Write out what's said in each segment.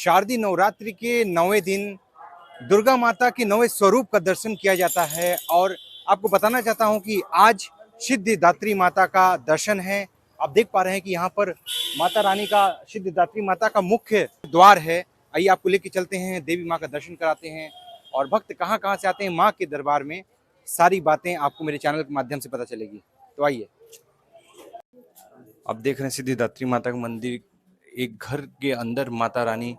शारदीय नवरात्रि के 9वें दिन दुर्गा माता के 9वें स्वरूप का दर्शन किया जाता है। और आपको बताना चाहता हूं कि आज सिद्धिदात्री माता का दर्शन है। आप देख पा रहे हैं कि यहाँ पर माता रानी का, सिद्धिदात्री माता का मुख्य द्वार है। आइए आपको लेके चलते हैं, देवी माँ का दर्शन कराते हैं और भक्त कहाँ कहाँ से आते हैं माँ के दरबार में, सारी बातें आपको मेरे चैनल के माध्यम से पता चलेगी। तो आइए। आप देख रहे हैं सिद्धिदात्री माता का मंदिर, एक घर के अंदर माता रानी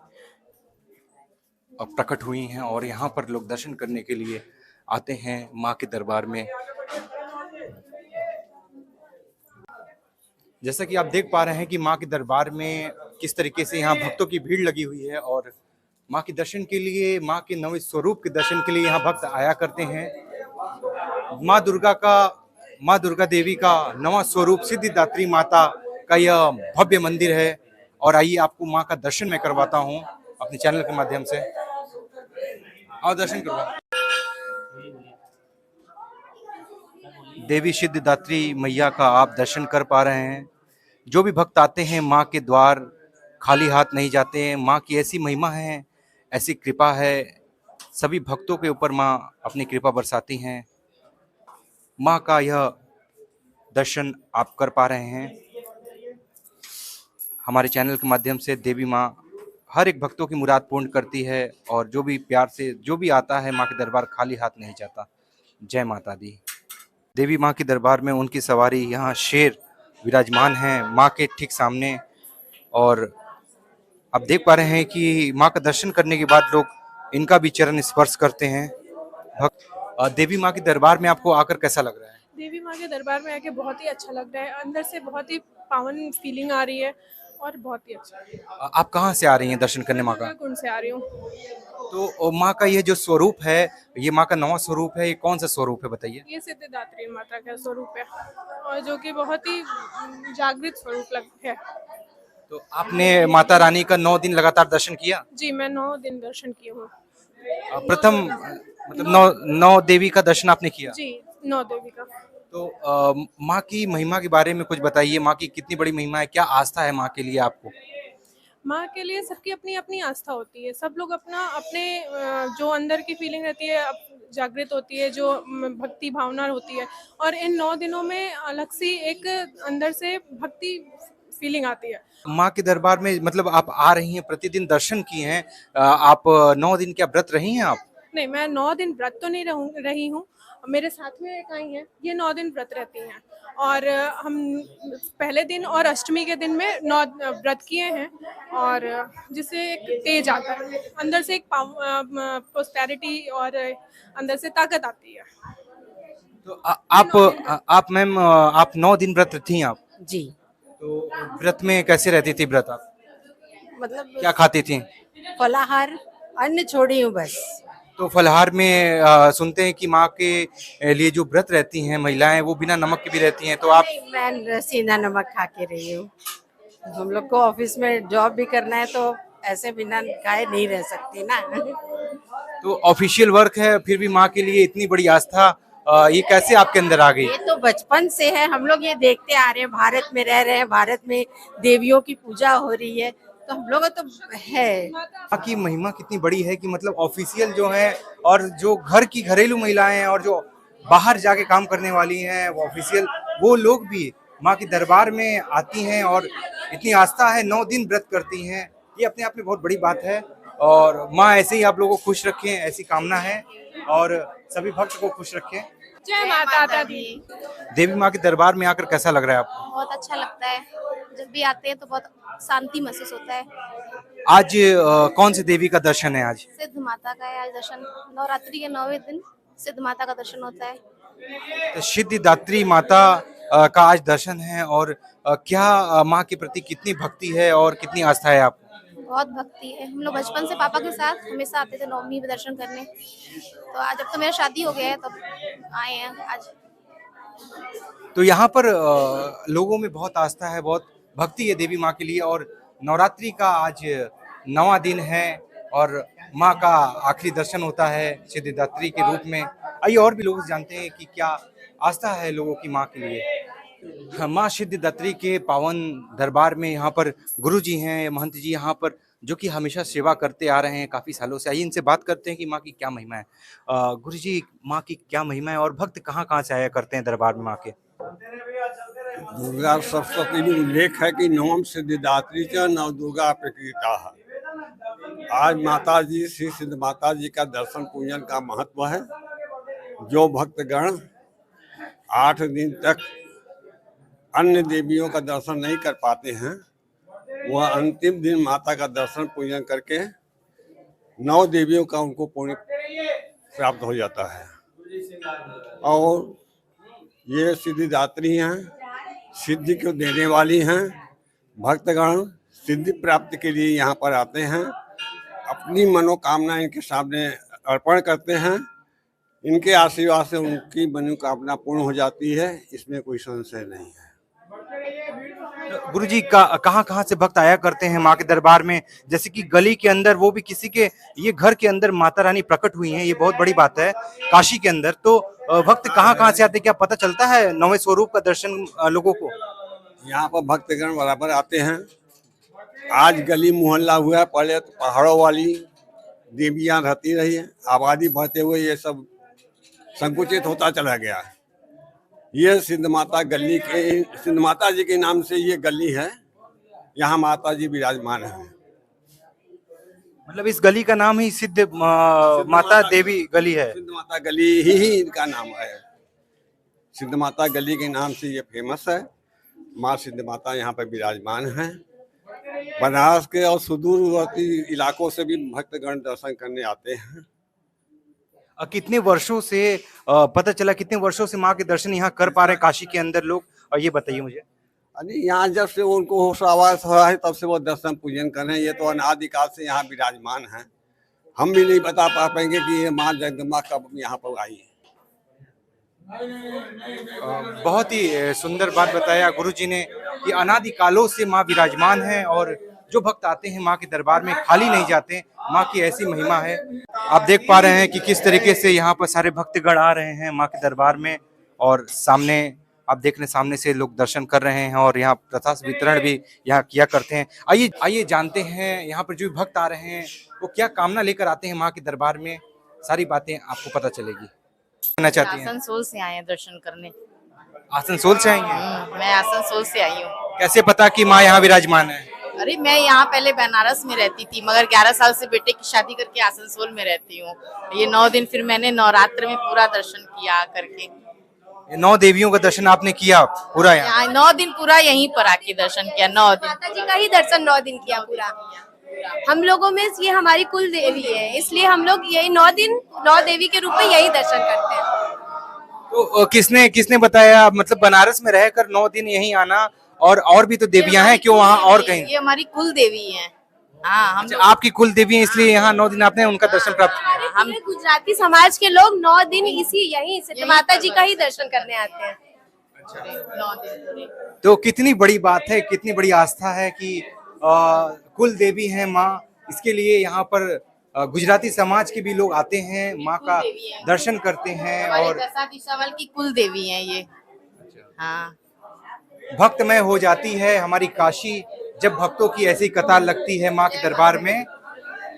प्रकट हुई हैं और यहाँ पर लोग दर्शन करने के लिए आते हैं माँ के दरबार में। जैसा कि आप देख पा रहे हैं कि माँ के दरबार में किस तरीके से यहाँ भक्तों की भीड़ लगी हुई है और माँ के दर्शन के लिए, माँ के नवे स्वरूप के दर्शन के लिए यहाँ भक्त आया करते हैं। माँ दुर्गा देवी का नवा स्वरूप सिद्धिदात्री माता का यह भव्य मंदिर है। और आइए आपको माँ का दर्शन मैं करवाता हूँ अपने चैनल के माध्यम से। आओ दर्शन करवा। देवी सिद्धिदात्री मैया का आप दर्शन कर पा रहे हैं। जो भी भक्त आते हैं माँ के द्वार खाली हाथ नहीं जाते हैं। माँ की ऐसी महिमा है, ऐसी कृपा है, सभी भक्तों के ऊपर माँ अपनी कृपा बरसाती हैं। माँ का यह दर्शन आप कर पा रहे हैं हमारे चैनल के माध्यम से। देवी माँ हर एक भक्तों की मुराद पूर्ण करती है और जो भी प्यार से जो भी आता है माँ के दरबार खाली हाथ नहीं जाता। जय माता दी। देवी माँ के दरबार में उनकी सवारी, यहाँ शेर विराजमान हैं माँ के ठीक सामने। और आप देख पा रहे हैं कि माँ का दर्शन करने के बाद लोग इनका भी चरण स्पर्श करते हैं भक्त। देवी माँ के दरबार में आपको आकर कैसा लग रहा है? देवी माँ के दरबार में आके बहुत ही अच्छा लग रहा है। अंदर से बहुत ही पावन फीलिंग आ रही है और बहुत ही अच्छा है। आप कहाँ से आ रही हैं दर्शन करने माँ का? मैं कुंड से आ रही हूँ। तो माँ का ये जो स्वरूप है, ये माँ का नवा स्वरूप है, ये कौन सा स्वरूप है बताइए? ये सिद्धिदात्री माता का स्वरूप है और जो कि बहुत ही जागृत स्वरूप लग है। तो आपने माता रानी का 9 दिन लगातार दर्शन किया? जी, मैं 9 दिन दर्शन की हूँ। प्रथम मतलब नौ देवी का दर्शन आपने किया? जी, 9 देवी का। तो माँ की महिमा के बारे में कुछ बताइए। माँ की कितनी बड़ी महिमा है, क्या आस्था है माँ के लिए आपको? माँ के लिए सबकी अपनी अपनी आस्था होती है। सब लोग अपना अपने जो अंदर की फीलिंग रहती है जागृत होती है, जो भक्ति भावना होती है और इन 9 दिनों में अलग सी एक अंदर से भक्ति फीलिंग आती है। माँ के दरबार में मतलब आप आ रही हैं, प्रतिदिन दर्शन किए हैं, आप 9 दिन क्या व्रत रही हैं आप? नहीं, मैं 9 दिन व्रत तो नहीं रही हूँ। मेरे साथ में एक आई हैं, ये 9 दिन व्रत रहती हैं और हम पहले दिन और अष्टमी के दिन में 9 व्रत किए हैं और जिससे एक तेज आता है अंदर से, एक प्रोस्पेरिटी और अंदर से ताकत आती है। तो आप मैम, आप 9 दिन व्रत थी आप? जी। तो व्रत में कैसे रहती थी व्रत आप? मतलब क्या खाती थी? फलाहार, अन्न छोड़ी हूँ बस। तो फलाहार में सुनते हैं कि माँ के लिए जो व्रत रहती हैं महिलाएं, वो बिना नमक के भी रहती हैं, तो आप? नहीं, मैं सीधा नमक खा के रही हूँ। हम लोग को ऑफिस में जॉब भी करना है तो ऐसे बिना खाए नहीं रह सकती ना। तो ऑफिशियल वर्क है, फिर भी माँ के लिए इतनी बड़ी आस्था, ये कैसे आपके अंदर आ गई? ये तो बचपन से है, हम लोग ये देखते आ रहे हैं, भारत में रह रहे हैं, भारत में देवियों की पूजा हो रही है तो हम लोग तो है। माँ की महिमा कितनी बड़ी है कि मतलब ऑफिशियल जो है और जो घर की घरेलू महिलाएं हैं और जो बाहर जाके काम करने वाली हैं वो ऑफिशियल, वो लोग भी माँ के दरबार में आती हैं और इतनी आस्था है, 9 दिन व्रत करती हैं। ये अपने आप में बहुत बड़ी बात है। और माँ ऐसे ही आप लोगों को खुश रखें, ऐसी कामना है और सभी भक्त को खुश रखें। जय माता दी। देवी माँ के दरबार में आकर कैसा लग रहा है आपको? बहुत अच्छा लगता है। जब भी आते हैं तो बहुत शांति महसूस होता है। आज कौन सी देवी का दर्शन है आज? सिद्ध माता का है आज दर्शन। नवरात्रि के 9वें दिन सिद्ध माता का दर्शन होता है। तो सिद्धिदात्री माता का आज दर्शन है और क्या माँ के प्रति कितनी भक्ति है और कितनी आस्था है आपको? बहुत भक्ति है। हम लोग बचपन से पापा के साथ हमेशा आते थे नवमी में दर्शन करने। तो आज जब तो मेरा शादी हो गया है तब आए हैं आज। तो यहाँ पर लोगों में बहुत आस्था है, बहुत भक्ति है देवी माँ के लिए। और नवरात्रि का आज 9वां दिन है और माँ का आखिरी दर्शन होता है सिद्धिदात्री के रूप में। आइए और भी लोग जानते हैं कि क्या आस्था है लोगों की माँ के लिए। माँ सिद्धिदात्री के पावन दरबार में यहाँ पर गुरु जी हैं, महंत जी यहाँ पर जो कि हमेशा सेवा करते आ रहे हैं काफ़ी सालों से। आइए इनसे बात करते हैं कि माँ की क्या महिमा है। गुरुजी, माँ की क्या महिमा है और भक्त कहाँ-कहाँ से आया करते हैं दरबार में माँ के? दुर्गा सप्तशती में उल्लेख है कि नवम सिद्धिदात्री च नव दुर्गा प्रकृता है। आज माता जी श्री सिद्ध माता जी का दर्शन पूजन का महत्व है। जो भक्तगण 8 दिन तक अन्य देवियों का दर्शन नहीं कर पाते हैं, वह अंतिम दिन माता का दर्शन पूजन करके 9 देवियों का उनको पुण्य प्राप्त हो जाता है। और ये सिद्धिदात्री हैं, सिद्धि को देने वाली हैं। भक्तगण सिद्धि प्राप्ति के लिए यहाँ पर आते हैं, अपनी मनोकामना इनके सामने अर्पण करते हैं। इनके आशीर्वाद से उनकी मनोकामना पूर्ण हो जाती है, इसमें कोई संशय नहीं है। गुरुजी, कहाँ-कहाँ से भक्त आया करते हैं माँ के दरबार में? जैसे कि गली के अंदर, वो भी किसी के ये घर के अंदर माता रानी प्रकट हुई हैं, ये बहुत बड़ी बात है काशी के अंदर। तो भक्त कहाँ-कहाँ से आते हैं, क्या पता चलता है नौवें स्वरूप का दर्शन लोगों को? यहाँ पर भक्तगण बराबर आते हैं। आज गली मोहल्ला हुआ है, पहले तो पहाड़ों वाली देवियाँ रहती रही है, आबादी बढ़ते हुए ये सब संकुचित होता चला गया है। ये सिद्ध माता गली के, सिद्ध माता जी के नाम से ये गली है, यहाँ माता जी विराजमान है। मतलब इस गली का नाम ही सिद्ध माता देवी गली है। सिद्ध माता गली ही इनका नाम है। सिद्ध माता गली के नाम से ये फेमस है। माँ सिद्ध माता यहाँ पर विराजमान है। बनारस के और सुदूरवर्ती इलाकों से भी भक्तगण दर्शन करने आते हैं। कितने वर्षों से पता चला, कितने वर्षों से माँ के दर्शन यहाँ कर पा रहे हैं काशी के अंदर लोग? और ये बताइए मुझे। अरे यहाँ जब से उनको होश आवास हुआ है तब से वो दर्शन पूजन कर रहे हैं। ये तो अनादिकाल से यहाँ विराजमान है। हम भी नहीं बता पाएंगे कि ये माँ जगदम्बा कब यहाँ पर आई है। बहुत ही सुंदर बात बताया गुरुजी ने कि अनादि कालों से माँ विराजमान है और जो भक्त आते हैं माँ के दरबार में खाली नहीं जाते। माँ की ऐसी महिमा है। आप देख पा रहे हैं कि किस तरीके से यहाँ पर सारे भक्तगण आ रहे हैं माँ के दरबार में, और सामने आप देख रहे हैं, सामने से लोग दर्शन कर रहे हैं और यहाँ प्रसाद वितरण भी यहाँ किया करते हैं। आइए जानते हैं यहाँ पर जो भी भक्त आ रहे हैं वो क्या कामना लेकर आते हैं माँ के दरबार में। सारी बातें आपको पता चलेगी। कहना चाहती हैं? आसनसोल से आए हैं दर्शन करने। आसनसोल से आई हैं? मैं आसनसोल से आई हूँ। कैसे पता कि माँ यहाँ विराजमान है? अरे मैं यहाँ पहले बनारस में रहती थी, मगर 11 साल से बेटे की शादी करके आसनसोल में रहती हूँ। ये 9 दिन फिर मैंने नवरात्र में पूरा दर्शन किया करके। ये 9 देवियों का दर्शन आपने किया पूरा यहाँ? 9 दिन पूरा यहीं पर आके दर्शन किया। 9 दिन माता जी का ही दर्शन 9 दिन किया पूरा। हम लोगों में ये हमारी कुल देवी है, इसलिए हम लोग यही 9 दिन 9 देवी के रूप में यही दर्शन करते हैं। तो किसने बताया, मतलब बनारस में रहकर 9 दिन यहीं आना? और भी तो देवियां हैं, क्यों वहाँ और कहीं? ये हमारी कुल देवी है। हाँ, हम आपकी कुल देवी है, इसलिए यहाँ 9 दिन आपने उनका दर्शन प्राप्त किया। हम गुजराती समाज के लोग 9 दिन इसी यही सिद्ध माता जी का ही दर्शन करने आते हैं। 9 दिन पूरे। तो कितनी बड़ी बात है, कितनी बड़ी आस्था है कि कुल देवी है माँ। इसके लिए यहाँ पर गुजराती समाज के भी लोग आते हैं, माँ का दर्शन करते हैं। और दशा दिशावल की कुल देवी है ये। हाँ, भक्तमय हो जाती है हमारी काशी जब भक्तों की ऐसी कतार लगती है माँ के दरबार में।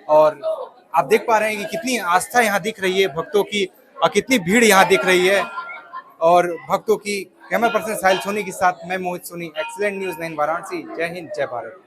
और आप देख पा रहे हैं कि कितनी आस्था यहाँ दिख रही है भक्तों की, और कितनी भीड़ यहाँ दिख रही है और भक्तों की। कैमरा पर्सन साहिल सोनी के साथ मैं मोहित सोनी, एक्सीलेंट न्यूज़ 9 वाराणसी। जय हिंद, जय भारत।